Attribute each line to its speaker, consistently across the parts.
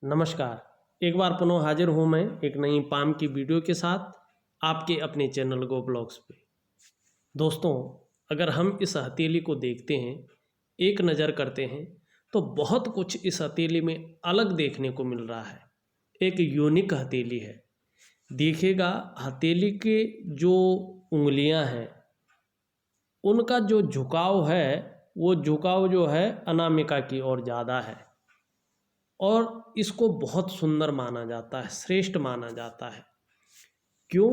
Speaker 1: नमस्कार। एक बार पुनः हाजिर हूँ मैं एक नई पाम की वीडियो के साथ आपके अपने चैनल गो ब्लॉग्स पे। दोस्तों, अगर हम इस हथेली को देखते हैं, एक नज़र करते हैं, तो बहुत कुछ इस हथेली में अलग देखने को मिल रहा है। एक यूनिक हथेली है। देखिएगा, हथेली के जो उंगलियां हैं, उनका जो झुकाव है, वो झुकाव जो है अनामिका की ओर ज़्यादा है और इसको बहुत सुंदर माना जाता है, श्रेष्ठ माना जाता है। क्यों?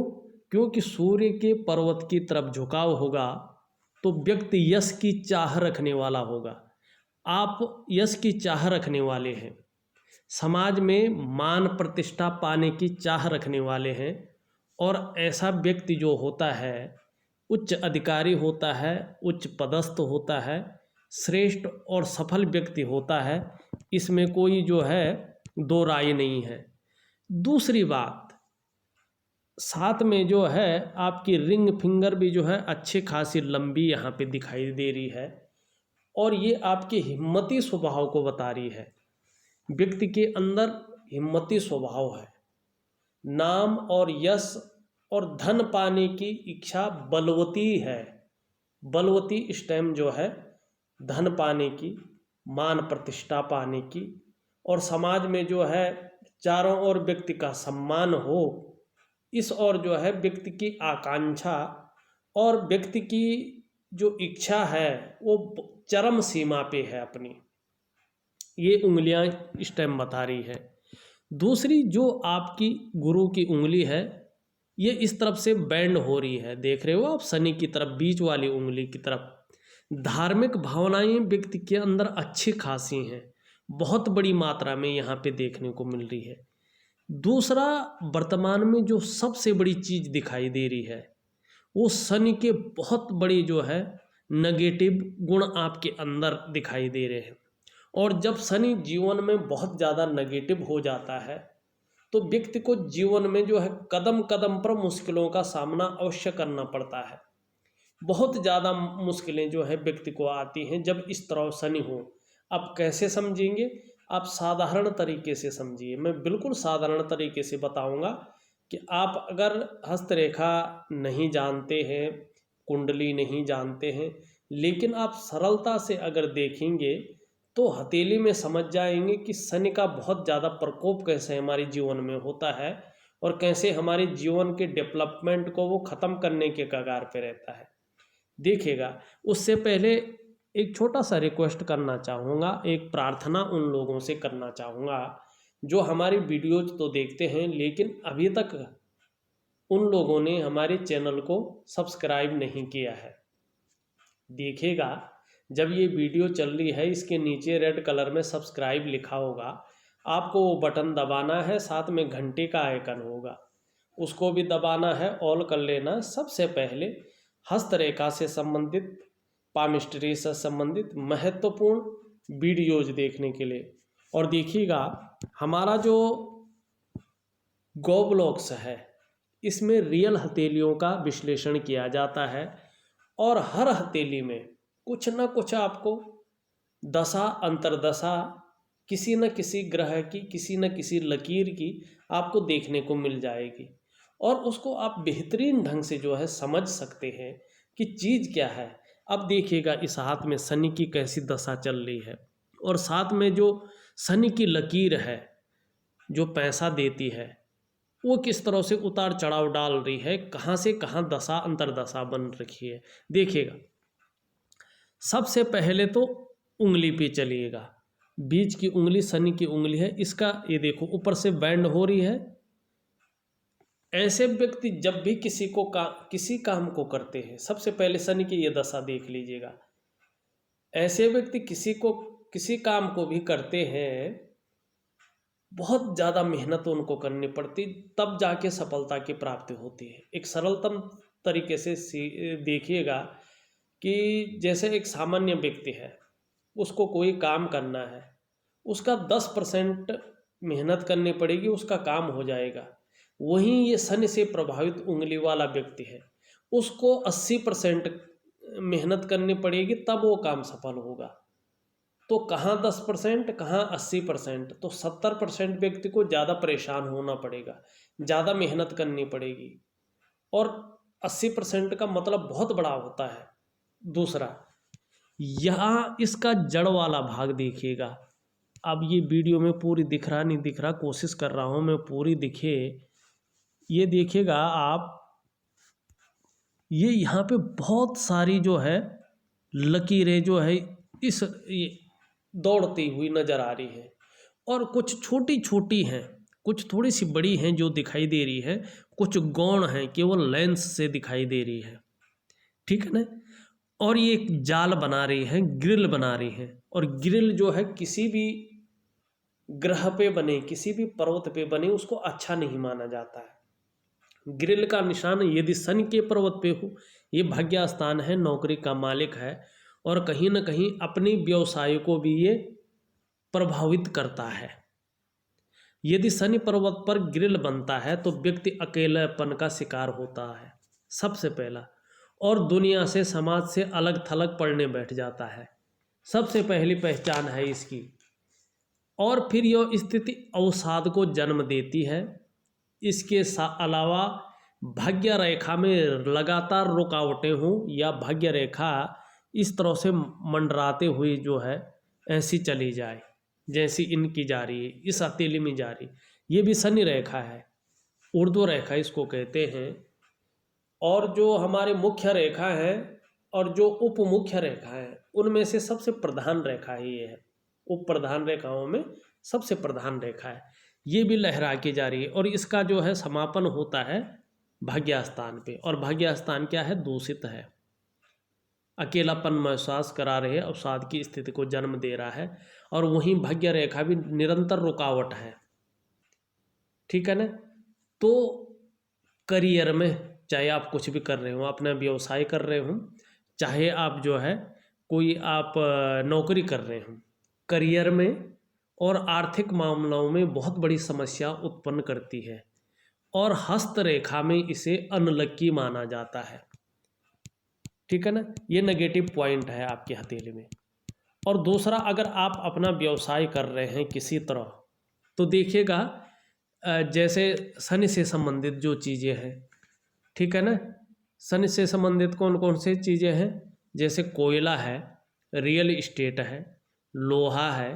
Speaker 1: क्योंकि सूर्य के पर्वत की तरफ झुकाव होगा तो व्यक्ति यश की चाह रखने वाला होगा। आप यश की चाह रखने वाले हैं, समाज में मान प्रतिष्ठा पाने की चाह रखने वाले हैं, और ऐसा व्यक्ति जो होता है उच्च अधिकारी होता है, उच्च पदस्थ होता है, श्रेष्ठ और सफल व्यक्ति होता है। इसमें कोई जो है दो राय नहीं है। दूसरी बात, साथ में जो है आपकी रिंग फिंगर भी जो है अच्छी खासी लंबी यहाँ पे दिखाई दे रही है, और ये आपके हिम्मती स्वभाव को बता रही है। व्यक्ति के अंदर हिम्मती स्वभाव है, नाम और यश और धन पाने की इच्छा बलवती है। बलवती स्टेम जो है धन पाने की, मान प्रतिष्ठा पाने की, और समाज में जो है चारों ओर व्यक्ति का सम्मान हो, इस ओर जो है व्यक्ति की आकांक्षा और व्यक्ति की जो इच्छा है वो चरम सीमा पे है अपनी। ये उंगलियां स्टेम बता रही है। दूसरी जो आपकी गुरु की उंगली है, ये इस तरफ से बैंड हो रही है, देख रहे हो आप, शनि की तरफ, बीच वाली उंगली की तरफ। धार्मिक भावनाएं व्यक्ति के अंदर अच्छी खासी हैं, बहुत बड़ी मात्रा में यहाँ पे देखने को मिल रही है। दूसरा, वर्तमान में जो सबसे बड़ी चीज़ दिखाई दे रही है, वो शनि के बहुत बड़ी जो है नेगेटिव गुण आपके अंदर दिखाई दे रहे हैं। और जब शनि जीवन में बहुत ज़्यादा नेगेटिव हो जाता है तो व्यक्ति को जीवन में जो है कदम कदम पर मुश्किलों का सामना अवश्य करना पड़ता है। बहुत ज़्यादा मुश्किलें जो है व्यक्ति को आती हैं जब इस तरह शनि हो। आप कैसे समझेंगे? आप साधारण तरीके से समझिए, मैं बिल्कुल साधारण तरीके से बताऊंगा कि आप अगर हस्तरेखा नहीं जानते हैं, कुंडली नहीं जानते हैं, लेकिन आप सरलता से अगर देखेंगे तो हथेली में समझ जाएंगे कि शनि का बहुत ज़्यादा प्रकोप कैसे हमारे जीवन में होता है और कैसे हमारे जीवन के डेवलपमेंट को वो ख़त्म करने के कगार पे रहता है। देखिएगा, उससे पहले एक छोटा सा रिक्वेस्ट करना चाहूँगा, एक प्रार्थना उन लोगों से करना चाहूँगा जो हमारी वीडियोज तो देखते हैं लेकिन अभी तक उन लोगों ने हमारे चैनल को सब्सक्राइब नहीं किया है। देखिएगा, जब ये वीडियो चल रही है इसके नीचे रेड कलर में सब्सक्राइब लिखा होगा, आपको वो बटन दबाना है, साथ में घंटे का आइकन होगा, उसको भी दबाना है, ऑल कर लेना। सबसे पहले हस्तरेखा से संबंधित, पामिस्ट्री से संबंधित महत्वपूर्ण वीडियोज देखने के लिए। और देखिएगा, हमारा जो गो ब्लॉग्स है इसमें रियल हथेलियों का विश्लेषण किया जाता है, और हर हथेली में कुछ न कुछ आपको दशा अंतरदशा, किसी न किसी ग्रह की, किसी न किसी लकीर की आपको देखने को मिल जाएगी, और उसको आप बेहतरीन ढंग से जो है समझ सकते हैं कि चीज़ क्या है। अब देखिएगा, इस हाथ में शनि की कैसी दशा चल रही है, और साथ में जो शनि की लकीर है जो पैसा देती है वो किस तरह से उतार चढ़ाव डाल रही है, कहाँ से कहाँ दशा अंतरदशा बन रखी है। देखिएगा, सबसे पहले तो उंगली पे चलिएगा। बीच की उंगली शनि की उंगली है, इसका ये देखो ऊपर से बैंड हो रही है। ऐसे व्यक्ति जब भी किसी काम को करते हैं, सबसे पहले शनि की ये दशा देख लीजिएगा। ऐसे व्यक्ति किसी काम को भी करते हैं, बहुत ज़्यादा मेहनत उनको करनी पड़ती, तब जाके सफलता की प्राप्ति होती है। एक सरलतम तरीके से देखिएगा कि जैसे एक सामान्य व्यक्ति है, उसको कोई काम करना है, उसका 10% मेहनत करनी पड़ेगी, उसका काम हो जाएगा। वहीं ये शनि से प्रभावित उंगली वाला व्यक्ति है, उसको 80% मेहनत करनी पड़ेगी, तब वो काम सफल होगा। तो कहाँ 10%, कहाँ 80%, तो 70% व्यक्ति को ज़्यादा परेशान होना पड़ेगा, ज़्यादा मेहनत करनी पड़ेगी। और 80% का मतलब बहुत बड़ा होता है। दूसरा, यहाँ इसका जड़ वाला भाग देखिएगा। अब ये वीडियो में पूरी दिख रहा नहीं दिख रहा, कोशिश कर रहा हूँ मैं पूरी दिखे। ये देखिएगा आप, ये यहाँ पे बहुत सारी जो है लकीरें जो है इस ये दौड़ती हुई नज़र आ रही है, और कुछ छोटी छोटी हैं, कुछ थोड़ी सी बड़ी हैं जो दिखाई दे रही है, कुछ गौण हैं केवल लेंस से दिखाई दे रही है, ठीक है ना। और ये एक जाल बना रही है, ग्रिल बना रही है, और ग्रिल जो है किसी भी ग्रह पे बने, किसी भी पर्वत पे बने, उसको अच्छा नहीं माना जाता है। ग्रिल का निशान यदि शनि के पर्वत पे हो, ये भाग्य स्थान है, नौकरी का मालिक है, और कहीं ना कहीं अपने व्यवसाय को भी ये प्रभावित करता है। यदि शनि पर्वत पर ग्रिल बनता है तो व्यक्ति अकेलेपन का शिकार होता है सबसे पहला, और दुनिया से समाज से अलग थलग पड़ने बैठ जाता है, सबसे पहली पहचान है इसकी। और फिर यह स्थिति अवसाद को जन्म देती है। इसके अलावा भाग्य रेखा में लगातार रुकावटें हों, या भाग्य रेखा इस तरह से मंडराते हुए जो है ऐसी चली जाए जैसी इनकी जा रही है, इस हथेली में जा रही, ये भी शनि रेखा है, ऊर्ध्व रेखा इसको कहते हैं। और जो हमारे मुख्य रेखा है और जो उप मुख्य रेखा है, उनमें से सबसे प्रधान रेखा ही ये है, उप प्रधान रेखाओं में सबसे प्रधान रेखा है। ये भी लहरा के जा रही है, और इसका जो है समापन होता है भाग्य स्थान पे, और भाग्य स्थान क्या है, दूषित है, अकेलापन महसूस करा रहे, अवसाद की स्थिति को जन्म दे रहा है। और वहीं भाग्य रेखा भी निरंतर रुकावट है, ठीक है ना। तो करियर में चाहे आप कुछ भी कर रहे हो, अपना व्यवसाय कर रहे हो, चाहे आप जो है कोई आप नौकरी कर रहे हो, करियर में और आर्थिक मामलों में बहुत बड़ी समस्या उत्पन्न करती है, और हस्त रेखा में इसे अनलक्की माना जाता है, ठीक है ना। ये नेगेटिव पॉइंट है आपकी हथेली में। और दूसरा, अगर आप अपना व्यवसाय कर रहे हैं किसी तरह, तो देखिएगा जैसे शनि से संबंधित जो चीज़ें हैं, ठीक है ना, शनि से संबंधित कौन कौन से चीज़ें हैं, जैसे कोयला है, रियल इस्टेट है, लोहा है,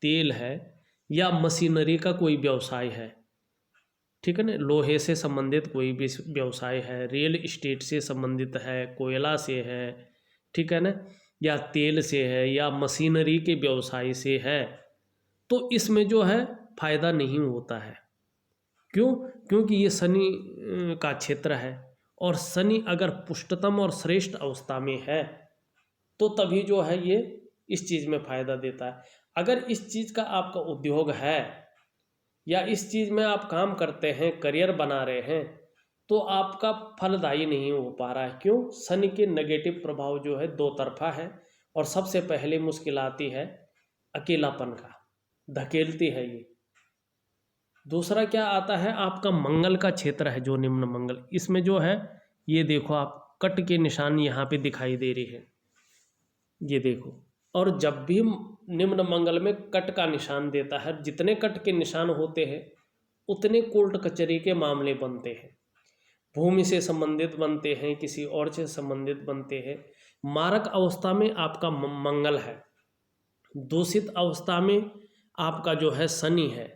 Speaker 1: तेल है, या मशीनरी का कोई व्यवसाय है, ठीक है ना, लोहे से संबंधित कोई भी व्यवसाय है, रियल इस्टेट से संबंधित है, कोयला से है, ठीक है ना, या तेल से है, या मशीनरी के व्यवसाय से है, तो इसमें जो है फायदा नहीं होता है। क्यों? क्योंकि ये शनि का क्षेत्र है, और शनि अगर पुष्टतम और श्रेष्ठ अवस्था में है तो तभी जो है ये इस चीज़ में फ़ायदा देता है। अगर इस चीज़ का आपका उद्योग है, या इस चीज़ में आप काम करते हैं, करियर बना रहे हैं, तो आपका फलदायी नहीं हो पा रहा है। क्यों? शनि के नेगेटिव प्रभाव जो है दो तरफा है, और सबसे पहले मुश्किल आती है अकेलापन का, धकेलती है ये। दूसरा क्या आता है, आपका मंगल का क्षेत्र है जो निम्न मंगल, इसमें जो है ये देखो आप कट के निशान यहाँ पे दिखाई दे रही है, ये देखो। और जब भी निम्न मंगल में कट का निशान देता है, जितने कट के निशान होते हैं उतने कोर्ट कचहरी के मामले बनते हैं, भूमि से संबंधित बनते हैं, किसी और से संबंधित बनते हैं। मारक अवस्था में आपका मंगल है, दूषित अवस्था में आपका जो है शनि है,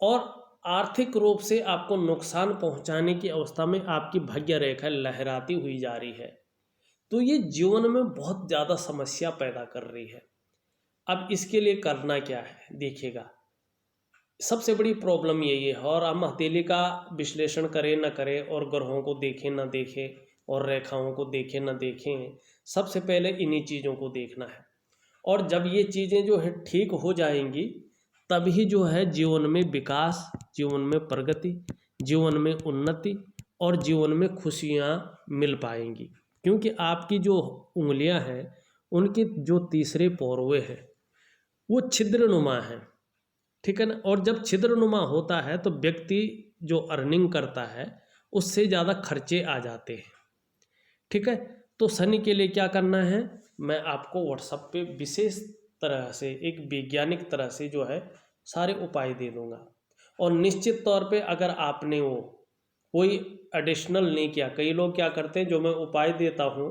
Speaker 1: और आर्थिक रूप से आपको नुकसान पहुंचाने की अवस्था में आपकी भाग्य रेखा लहराती हुई जा रही है। तो ये जीवन में बहुत ज़्यादा समस्या पैदा कर रही है। अब इसके लिए करना क्या है, देखिएगा, सबसे बड़ी प्रॉब्लम यही है। और हम हथेली का विश्लेषण करें ना करें, और ग्रहों को देखें ना देखें, और रेखाओं को देखें ना देखें, सबसे पहले इन्हीं चीज़ों को देखना है। और जब ये चीज़ें जो है ठीक हो जाएंगी, तभी जो है जीवन में विकास, जीवन में प्रगति, जीवन में उन्नति, और जीवन में खुशियाँ मिल पाएंगी। क्योंकि आपकी जो उंगलियां हैं, उनके जो तीसरे पोरवे हैं वो छिद्रनुमा हैं, ठीक है ना। और जब छिद्रनुमा होता है तो व्यक्ति जो अर्निंग करता है उससे ज़्यादा खर्चे आ जाते हैं, ठीक है। तो शनि के लिए क्या करना है, मैं आपको व्हाट्सएप पे विशेष तरह से, एक वैज्ञानिक तरह से जो है सारे उपाय दे दूंगा। और निश्चित तौर पे अगर आपने वो कोई एडिशनल नहीं किया, कई लोग क्या करते हैं, जो मैं उपाय देता हूँ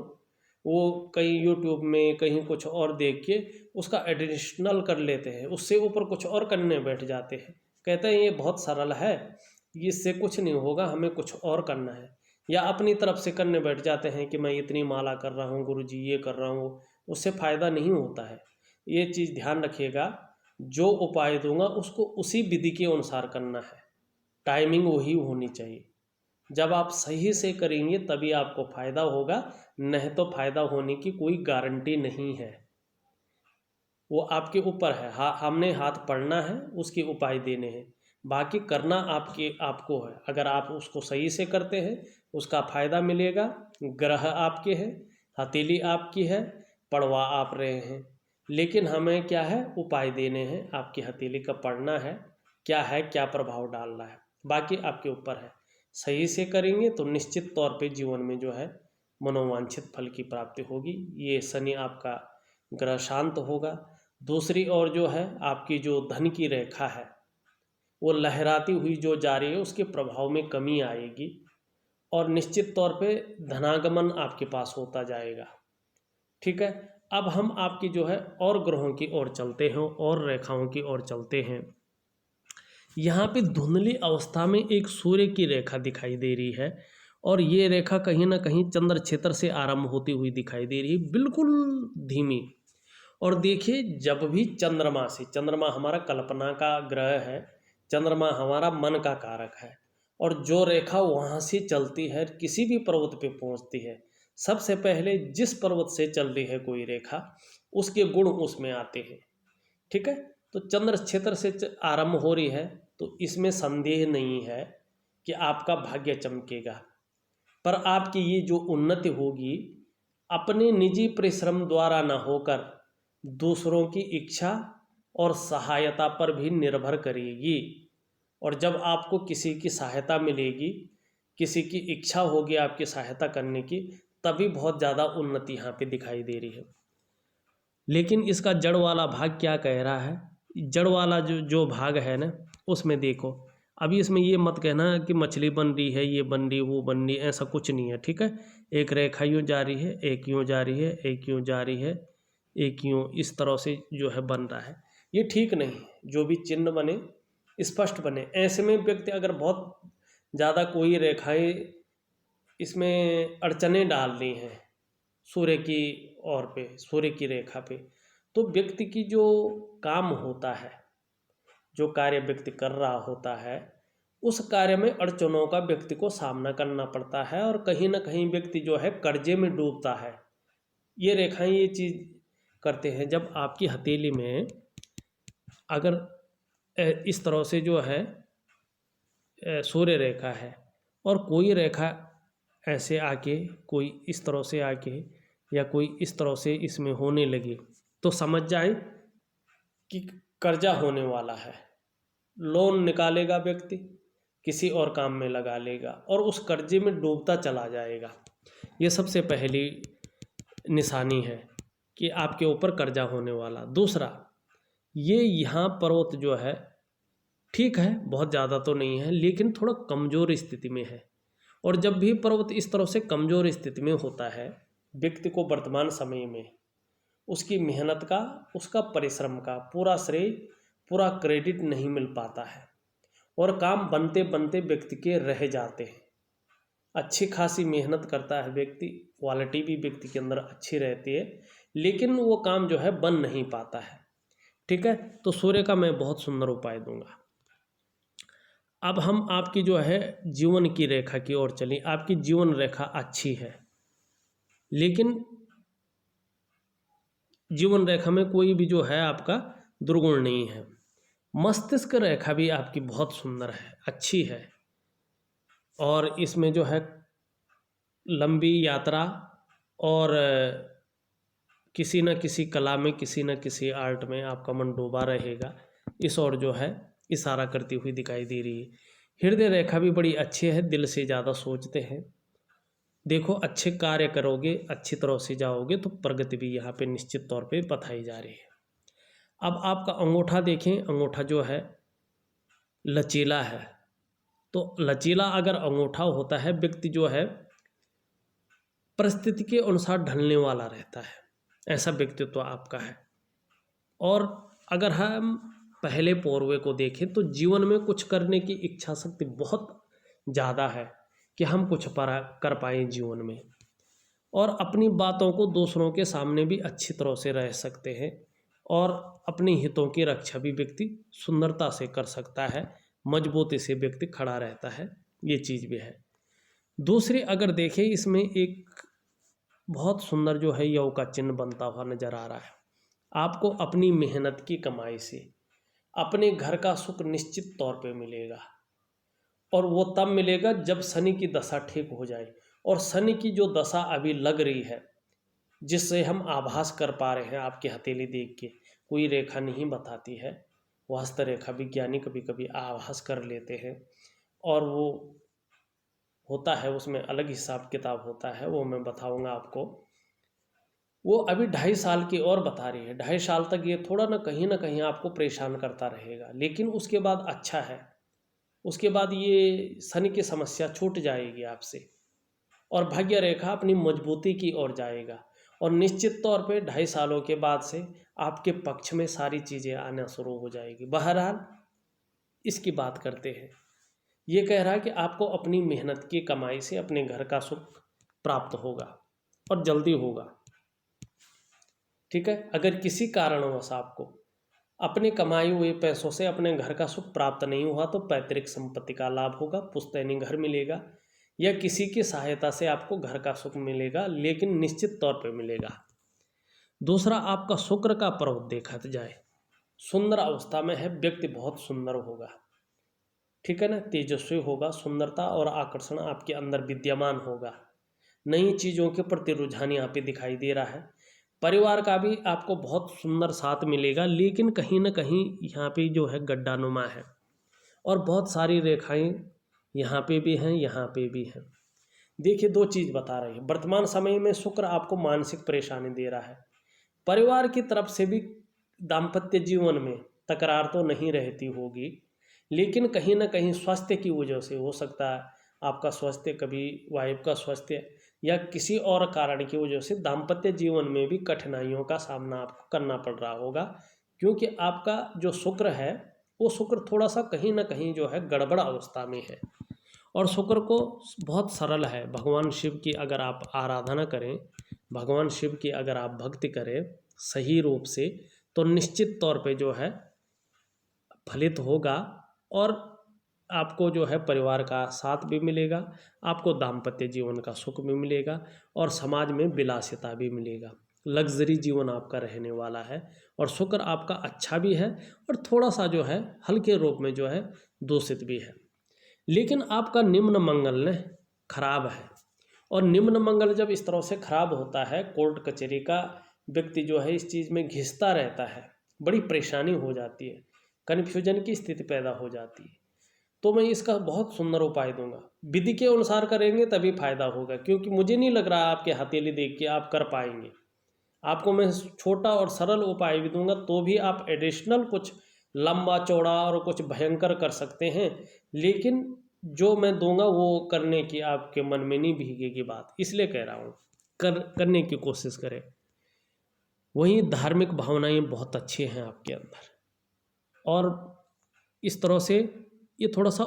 Speaker 1: वो कहीं यूट्यूब में कहीं कुछ और देख के उसका एडिशनल कर लेते हैं, उससे ऊपर कुछ और करने बैठ जाते हैं, कहते हैं ये बहुत सरल है, इससे कुछ नहीं होगा, हमें कुछ और करना है। या अपनी तरफ से करने बैठ जाते हैं कि मैं इतनी माला कर रहा हूँ गुरुजी, ये कर रहा हूँ, उससे फ़ायदा नहीं होता है। ये चीज़ ध्यान रखिएगा, जो उपाय दूंगा उसको उसी विधि के अनुसार करना है, टाइमिंग वही होनी चाहिए। जब आप सही से करेंगे तभी आपको फ़ायदा होगा, नहीं तो फ़ायदा होने की कोई गारंटी नहीं है। वो आपके ऊपर है, हमने हाथ पढ़ना है, उसके उपाय देने हैं, बाकी करना आपको है। अगर आप उसको सही से करते हैं उसका फ़ायदा मिलेगा। ग्रह आपके हैं, हथेली आपकी है, पढ़वा आप रहे हैं, लेकिन हमें क्या है, उपाय देने हैं, आपकी हथेली का पढ़ना है क्या प्रभाव डालना है, बाकी आपके ऊपर है। सही से करेंगे तो निश्चित तौर पे जीवन में जो है मनोवांछित फल की प्राप्ति होगी। ये शनि आपका ग्रह शांत होगा। दूसरी ओर जो है आपकी जो धन की रेखा है वो लहराती हुई जो जा रही है, उसके प्रभाव में कमी आएगी और निश्चित तौर पे धनागमन आपके पास होता जाएगा। ठीक है, अब हम आपकी जो है और ग्रहों की ओर चलते हैं और रेखाओं की ओर चलते हैं। यहाँ पे धुंधली अवस्था में एक सूर्य की रेखा दिखाई दे रही है और ये रेखा कहीं ना कहीं चंद्र क्षेत्र से आरंभ होती हुई दिखाई दे रही है, बिल्कुल धीमी। और देखिए, जब भी चंद्रमा से, चंद्रमा हमारा कल्पना का ग्रह है, चंद्रमा हमारा मन का कारक है, और जो रेखा वहाँ से चलती है किसी भी पर्वत पे पहुँचती है, सबसे पहले जिस पर्वत से चल रही है कोई रेखा उसके गुण उसमें आते हैं। ठीक है, तो चंद्र क्षेत्र से आरंभ हो रही है तो इसमें संदेह नहीं है कि आपका भाग्य चमकेगा, पर आपकी ये जो उन्नति होगी अपने निजी परिश्रम द्वारा न होकर दूसरों की इच्छा और सहायता पर भी निर्भर करेगी। और जब आपको किसी की सहायता मिलेगी, किसी की इच्छा होगी आपकी सहायता करने की, तभी बहुत ज़्यादा उन्नति यहाँ पे दिखाई दे रही है। लेकिन इसका जड़ वाला भाग क्या कह रहा है, जड़ वाला जो भाग है ना, उसमें देखो, अभी इसमें ये मत कहना कि मछली बन रही है, ये बन रही, वो बन रही, ऐसा कुछ नहीं है। ठीक है, एक रेखा यूँ जा रही है, एक यूँ जा रही है, एक यूँ जा रही है, एक यूँ, इस तरह से जो है बन रहा है, ये ठीक नहीं। जो भी चिन्ह बने स्पष्ट बने। ऐसे में व्यक्ति अगर बहुत ज़्यादा कोई रेखाएं इसमें अड़चने डाल दी हैं सूर्य की ओर पे, सूर्य की रेखा पे, तो व्यक्ति की जो काम होता है, जो कार्य व्यक्ति कर रहा होता है, उस कार्य में अड़चनों का व्यक्ति को सामना करना पड़ता है और कहीं ना कहीं व्यक्ति जो है कर्जे में डूबता है। ये रेखाएं ये चीज़ करते हैं। जब आपकी हथेली में अगर इस तरह से जो है सूर्य रेखा है और कोई रेखा ऐसे आके, कोई इस तरह से आके, या कोई इस तरह से इसमें होने लगी, तो समझ जाए कि कर्जा होने वाला है। लोन निकालेगा व्यक्ति, किसी और काम में लगा लेगा और उस कर्जे में डूबता चला जाएगा। ये सबसे पहली निशानी है कि आपके ऊपर कर्जा होने वाला। दूसरा, ये यहाँ पर्वत जो है ठीक है, बहुत ज़्यादा तो नहीं है, लेकिन थोड़ा कमज़ोर स्थिति में है। और जब भी पर्वत इस तरह से कमज़ोर स्थिति में होता है, व्यक्ति को वर्तमान समय में उसकी मेहनत का, उसका परिश्रम का पूरा श्रेय, पूरा क्रेडिट नहीं मिल पाता है और काम बनते बनते व्यक्ति के रह जाते हैं। अच्छी खासी मेहनत करता है व्यक्ति, क्वालिटी भी व्यक्ति के अंदर अच्छी रहती है, लेकिन वो काम जो है बन नहीं पाता है। ठीक है, तो सूर्य का मैं बहुत सुंदर उपाय दूंगा। अब हम आपकी जो है जीवन की रेखा की ओर चलें। आपकी जीवन रेखा अच्छी है, लेकिन जीवन रेखा में कोई भी जो है आपका दुर्गुण नहीं है। मस्तिष्क रेखा भी आपकी बहुत सुंदर है, अच्छी है, और इसमें जो है लंबी यात्रा और किसी न किसी कला में, किसी न किसी आर्ट में आपका मन डूबा रहेगा, इस ओर जो है इशारा करती हुई दिखाई दे रही है। हृदय रेखा भी बड़ी अच्छी है, दिल से ज़्यादा सोचते हैं। देखो, अच्छे कार्य करोगे, अच्छी तरह से जाओगे तो प्रगति भी यहाँ पे निश्चित तौर पे बताई जा रही है। अब आपका अंगूठा देखें, अंगूठा जो है लचीला है, तो लचीला अगर अंगूठा होता है, व्यक्ति जो है परिस्थिति के अनुसार ढलने वाला रहता है, ऐसा व्यक्तित्व आपका है। और अगर हम पहले पौरवे को देखें तो जीवन में कुछ करने की इच्छा शक्ति बहुत ज़्यादा है कि हम कुछ कर पाएँ जीवन में, और अपनी बातों को दूसरों के सामने भी अच्छी तरह से रह सकते हैं, और अपने हितों की रक्षा भी व्यक्ति सुंदरता से कर सकता है, मजबूती से व्यक्ति खड़ा रहता है, ये चीज़ भी है। दूसरी अगर देखें, इसमें एक बहुत सुंदर जो है यौ का चिन्ह बनता हुआ नजर आ रहा है। आपको अपनी मेहनत की कमाई से अपने घर का सुख निश्चित तौर पे मिलेगा, और वो तब मिलेगा जब शनि की दशा ठीक हो जाए। और शनि की जो दशा अभी लग रही है, जिससे हम आभास कर पा रहे हैं, आपकी हथेली देख के कोई रेखा नहीं बताती है, वो हस्तरेखा विज्ञानी कभी कभी आभास कर लेते हैं, और वो होता है उसमें अलग हिसाब किताब होता है, वो मैं बताऊंगा आपको। वो अभी 2.5 साल की और बता रही है, 2.5 साल तक ये थोड़ा ना कहीं आपको परेशान करता रहेगा, लेकिन उसके बाद अच्छा है, उसके बाद ये शनि की समस्या छूट जाएगी आपसे, और भाग्य रेखा अपनी मजबूती की ओर जाएगा, और निश्चित तौर पे 2.5 सालों के बाद से आपके पक्ष में सारी चीज़ें आना शुरू हो जाएगी। बहरहाल इसकी बात करते हैं। ये कह रहा है कि आपको अपनी मेहनत की कमाई से अपने घर का सुख प्राप्त होगा, और जल्दी होगा। ठीक है, अगर किसी कारणवश आपको अपने कमाए हुए पैसों से अपने घर का सुख प्राप्त नहीं हुआ तो पैतृक संपत्ति का लाभ होगा, पुश्तैनी घर मिलेगा, या किसी की सहायता से आपको घर का सुख मिलेगा, लेकिन निश्चित तौर पे मिलेगा। दूसरा, आपका शुक्र का पर्वत देखा जाए, सुंदर अवस्था में है, व्यक्ति बहुत सुंदर होगा, ठीक है ना, तेजस्वी होगा, सुंदरता और आकर्षण आपके अंदर विद्यमान होगा, नई चीज़ों के प्रति रुझान यहाँ पे दिखाई दे रहा है। परिवार का भी आपको बहुत सुंदर साथ मिलेगा, लेकिन कहीं ना कहीं यहाँ पे जो है गड्ढानुमा है, और बहुत सारी रेखाएं यहाँ पे भी हैं, यहाँ पे भी हैं। देखिए, दो चीज़ बता रही है। वर्तमान समय में शुक्र आपको मानसिक परेशानी दे रहा है, परिवार की तरफ से भी दाम्पत्य जीवन में तकरार तो नहीं रहती होगी, लेकिन कहीं ना कहीं स्वास्थ्य की वजह से हो सकता है आपका स्वास्थ्य, कभी वाइफ का स्वास्थ्य, या किसी और कारण की वजह से दाम्पत्य जीवन में भी कठिनाइयों का सामना आपको करना पड़ रहा होगा, क्योंकि आपका जो शुक्र है वो शुक्र थोड़ा सा कहीं ना कहीं जो है गड़बड़ अवस्था में है। और शुक्र को बहुत सरल है, भगवान शिव की अगर आप आराधना करें, भगवान शिव की अगर आप भक्ति करें सही रूप से, तो निश्चित तौर पे जो है फलित होगा, और आपको जो है परिवार का साथ भी मिलेगा, आपको दाम्पत्य जीवन का सुख भी मिलेगा, और समाज में विलासिता भी मिलेगा, लग्जरी जीवन आपका रहने वाला है। और शुक्र आपका अच्छा भी है, और थोड़ा सा जो है हल्के रूप में जो है दूषित भी है। लेकिन आपका निम्न मंगल ने खराब है, और निम्न मंगल जब इस तरह से खराब होता है, कोर्ट कचहरी का व्यक्ति जो है इस चीज़ में घिसता रहता है, बड़ी परेशानी हो जाती है, कन्फ्यूजन की स्थिति पैदा हो जाती है। तो मैं इसका बहुत सुंदर उपाय दूंगा, विधि के अनुसार करेंगे तभी फायदा होगा, क्योंकि मुझे नहीं लग रहा आपके हथेली देख के आप कर पाएंगे। आपको मैं छोटा और सरल उपाय भी दूंगा, तो भी आप एडिशनल कुछ लंबा चौड़ा और कुछ भयंकर कर सकते हैं, लेकिन जो मैं दूंगा वो करने की आपके मन में नहीं भीगेगी बात, इसलिए कह रहा हूँ करने की कोशिश करें। वहीं धार्मिक भावनाएं बहुत अच्छी हैं आपके अंदर, और इस तरह से ये थोड़ा सा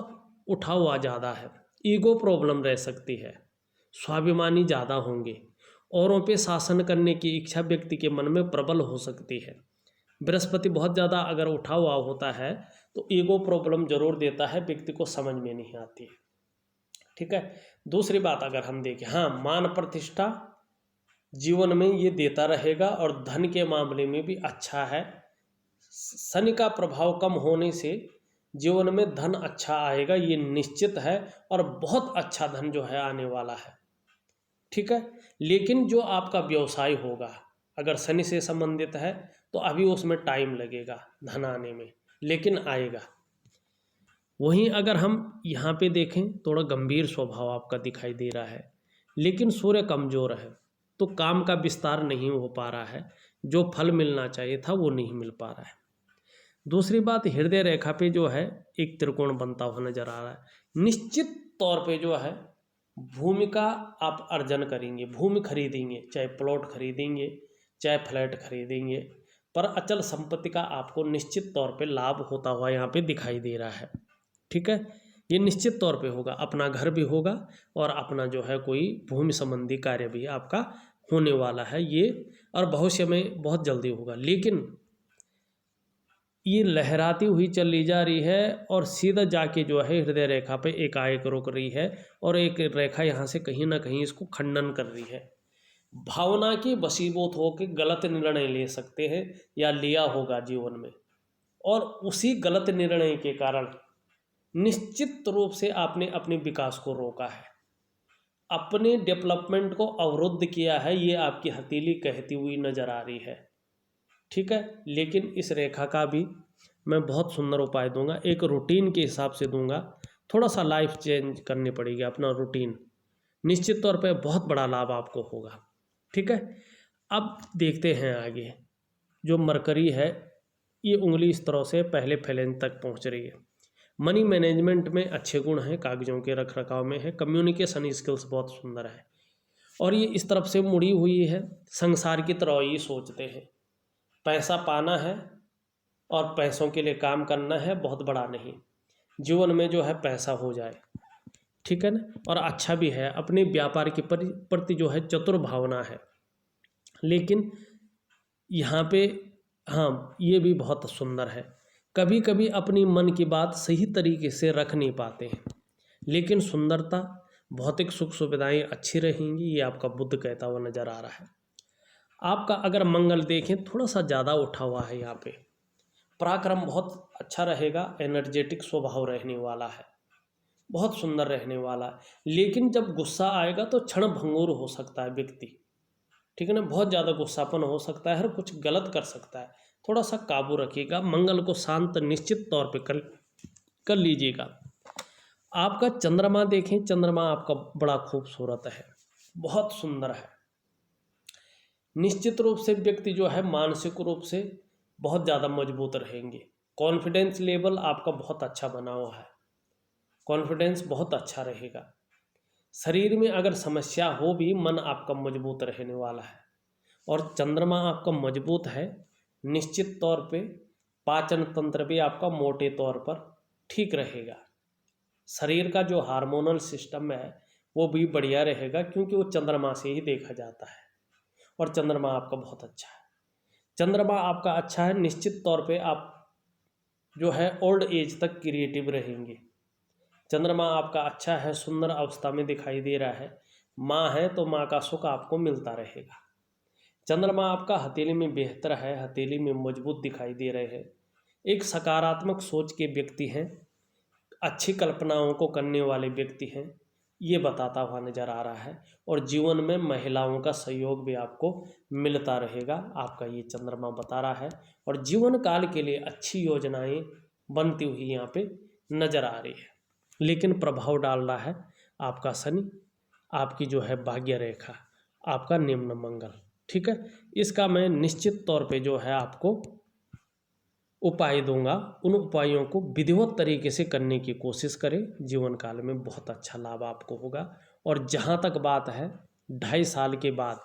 Speaker 1: उठा हुआ ज़्यादा है, ईगो प्रॉब्लम रह सकती है, स्वाभिमानी ज़्यादा होंगे, औरों पे शासन करने की इच्छा व्यक्ति के मन में प्रबल हो सकती है। बृहस्पति बहुत ज़्यादा अगर उठा हुआ होता है तो ईगो प्रॉब्लम जरूर देता है, व्यक्ति को समझ में नहीं आती है। ठीक है, दूसरी बात अगर हम देखें, हाँ, मान प्रतिष्ठा जीवन में ये देता रहेगा, और धन के मामले में भी अच्छा है। शनि का प्रभाव कम होने से जीवन में धन अच्छा आएगा, ये निश्चित है, और बहुत अच्छा धन जो है आने वाला है। ठीक है, लेकिन जो आपका व्यवसाय होगा अगर शनि से संबंधित है तो अभी उसमें टाइम लगेगा धन आने में, लेकिन आएगा। वहीं अगर हम यहाँ पे देखें, थोड़ा गंभीर स्वभाव आपका दिखाई दे रहा है, लेकिन सूर्य कमजोर है, तो काम का विस्तार नहीं हो पा रहा है, जो फल मिलना चाहिए था वो नहीं मिल पा रहा है। दूसरी बात, हृदय रेखा पे जो है एक त्रिकोण बनता हुआ नजर आ रहा है। निश्चित तौर पे जो है भूमि का आप अर्जन करेंगे, भूमि खरीदेंगे, चाहे प्लॉट खरीदेंगे, चाहे फ्लैट खरीदेंगे, पर अचल संपत्ति का आपको निश्चित तौर पे लाभ होता हुआ यहाँ पे दिखाई दे रहा है। ठीक है, ये निश्चित तौर पे होगा, अपना घर भी होगा और अपना जो है कोई भूमि संबंधी कार्य भी आपका होने वाला है ये, और भविष्य में बहुत जल्दी होगा। लेकिन ये लहराती हुई चली जा रही है और सीधा जाके जो है हृदय रेखा पे एकाएक रुक रही है, और एक रेखा यहाँ से कहीं ना कहीं इसको खंडन कर रही है। भावना की वशीभूत होकर गलत निर्णय ले सकते हैं या लिया होगा जीवन में, और उसी गलत निर्णय के कारण निश्चित रूप से आपने अपने विकास को रोका है, अपने डेवलपमेंट को अवरुद्ध किया है, ये आपकी हथेली कहती हुई नजर आ रही है। ठीक है, लेकिन इस रेखा का भी मैं बहुत सुंदर उपाय दूंगा, एक रूटीन के हिसाब से दूंगा। थोड़ा सा लाइफ चेंज करनी पड़ेगी, अपना रूटीन, निश्चित तौर पे बहुत बड़ा लाभ आपको होगा। ठीक है, अब देखते हैं आगे। जो मरकरी है ये उंगली इस तरह से पहले फैलेंज तक पहुंच रही है। मनी मैनेजमेंट में अच्छे गुण हैं, कागजों के रख रखाव में है, कम्युनिकेशन स्किल्स बहुत सुंदर है, और ये इस तरफ से मुड़ी हुई है, संसार की तरह ही सोचते हैं, पैसा पाना है और पैसों के लिए काम करना है, बहुत बड़ा नहीं, जीवन में जो है पैसा हो जाए। ठीक है ना, और अच्छा भी है, अपने व्यापार के प्रति जो है चतुर भावना है। लेकिन यहाँ पे हाँ, ये भी बहुत सुंदर है, कभी कभी अपनी मन की बात सही तरीके से रख नहीं पाते हैं, लेकिन सुंदरता, भौतिक सुख सुविधाएं अच्छी रहेंगी, ये आपका बुध कहता हुआ नजर आ रहा है। आपका अगर मंगल देखें थोड़ा सा ज़्यादा उठा हुआ है, यहाँ पे पराक्रम बहुत अच्छा रहेगा, एनर्जेटिक स्वभाव रहने वाला है, बहुत सुंदर रहने वाला है। लेकिन जब गुस्सा आएगा तो क्षण भंगुर हो सकता है व्यक्ति, ठीक है ना, बहुत ज़्यादा गुस्सापन हो सकता है, हर कुछ गलत कर सकता है, थोड़ा सा काबू रखिएगा, मंगल को शांत निश्चित तौर पे कर लीजिएगा। आपका चंद्रमा देखें, चंद्रमा आपका बड़ा खूबसूरत है, बहुत सुंदर है। निश्चित रूप से व्यक्ति जो है मानसिक रूप से बहुत ज़्यादा मजबूत रहेंगे, कॉन्फिडेंस लेवल आपका बहुत अच्छा बना हुआ है, कॉन्फिडेंस बहुत अच्छा रहेगा। शरीर में अगर समस्या हो भी मन आपका मजबूत रहने वाला है, और चंद्रमा आपका मजबूत है, निश्चित तौर पे पाचन तंत्र भी आपका मोटे तौर पर ठीक रहेगा। शरीर का जो हार्मोनल सिस्टम है वो भी बढ़िया रहेगा, क्योंकि वो चंद्रमा से ही देखा जाता है, और चंद्रमा आपका बहुत अच्छा है। चंद्रमा आपका अच्छा है, निश्चित तौर पे आप जो है ओल्ड एज तक क्रिएटिव रहेंगे। चंद्रमा आपका अच्छा है, सुंदर अवस्था में दिखाई दे रहा है, माँ है तो माँ का सुख आपको मिलता रहेगा। चंद्रमा आपका हथेली में बेहतर है, हथेली में मजबूत दिखाई दे रहे हैं, एक सकारात्मक सोच के व्यक्ति हैं, अच्छी कल्पनाओं को करने वाले व्यक्ति हैं, ये बताता हुआ नज़र आ रहा है। और जीवन में महिलाओं का सहयोग भी आपको मिलता रहेगा, आपका ये चंद्रमा बता रहा है। और जीवन काल के लिए अच्छी योजनाएं बनती हुई यहाँ पे नज़र आ रही है। लेकिन प्रभाव डाल रहा है आपका शनि, आपकी जो है भाग्य रेखा, आपका निम्न मंगल। ठीक है, इसका मैं निश्चित तौर पे जो है आपको उपाय दूंगा, उन उपायों को विधिवत तरीके से करने की कोशिश करें, जीवन काल में बहुत अच्छा लाभ आपको होगा। और जहाँ तक बात है 2.5 साल के बाद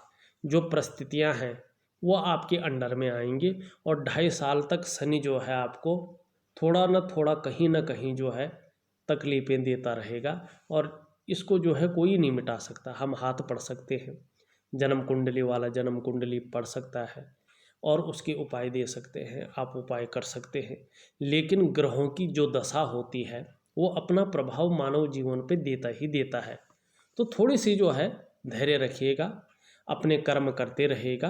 Speaker 1: जो परिस्थितियाँ हैं वो आपके अंडर में आएंगे, और 2.5 साल तक शनि जो है आपको थोड़ा ना थोड़ा कहीं ना कहीं जो है तकलीफ़ें देता रहेगा, और इसको जो है कोई नहीं मिटा सकता। हम हाथ पढ़ सकते हैं, जन्म कुंडली वाला जन्म कुंडली पढ़ सकता है और उसके उपाय दे सकते हैं, आप उपाय कर सकते हैं, लेकिन ग्रहों की जो दशा होती है वो अपना प्रभाव मानव जीवन पे देता ही देता है। तो थोड़ी सी जो है धैर्य रखिएगा, अपने कर्म करते रहेगा,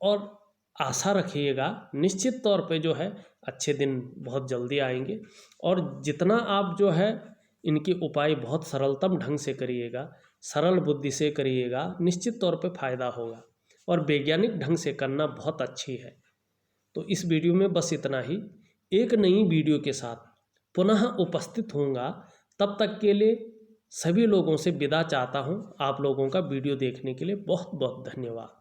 Speaker 1: और आशा रखिएगा निश्चित तौर पे जो है अच्छे दिन बहुत जल्दी आएंगे। और जितना आप जो है इनकी उपाय बहुत सरलतम ढंग से करिएगा, सरल बुद्धि से करिएगा, निश्चित तौर पे फायदा होगा, और वैज्ञानिक ढंग से करना बहुत अच्छी है। तो इस वीडियो में बस इतना ही, एक नई वीडियो के साथ पुनः उपस्थित होऊंगा, तब तक के लिए सभी लोगों से विदा चाहता हूं। आप लोगों का वीडियो देखने के लिए बहुत बहुत धन्यवाद।